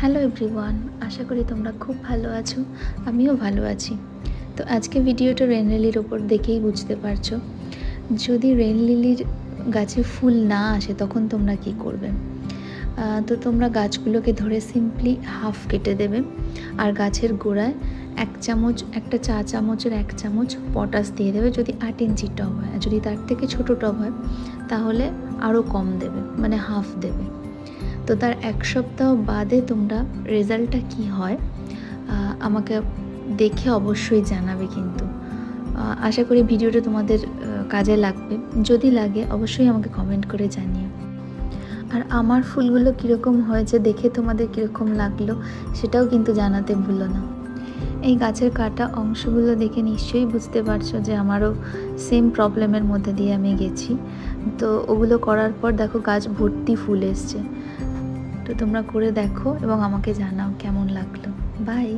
Hello everyone, আশা করি তোমরা খুব ভালো আছো। আমিও ভালো আছি। তো আজকে ভিডিওটা রেন লিলির ওপর দেখেই বুঝতে পারছো, যদি রেন লিলির গাছে ফুল না আসে তখন তোমরা কি করবে। তো তোমরা গাছগুলোকে ধরে সিম্পলি হাফ কেটে দেবে, আর গাছের গোড়ায় একটা চা চামচের 1 চামচ পটাশ দিয়ে দেবে। যদি 8 ইঞ্চির টব হয়, আর যদি তার থেকে ছোটো টব হয় তাহলে আরও কম দেবে, মানে হাফ দেবে। তো তার 1 সপ্তাহ বাদে তোমরা রেজাল্টটা কি হয় আমাকে দেখে অবশ্যই জানাবে। কিন্তু আশা করি ভিডিওটা তোমাদের কাজে লাগবে। যদি লাগে অবশ্যই আমাকে কমেন্ট করে জানিও। আর আমার ফুলগুলো কীরকম হয়েছে দেখে তোমাদের কীরকম লাগলো সেটাও কিন্তু জানাতে ভুলো না। এই গাছের কাটা অংশগুলো দেখে নিশ্চয়ই বুঝতে পারছো যে আমারও সেম প্রবলেমের মধ্যে দিয়ে আমি গেছি। তো ওগুলো করার পর দেখো গাছ ভর্তি ফুল এসছে। তো তোমরা করে দেখো এবং আমাকে জানাও কেমন লাগলো। বাই।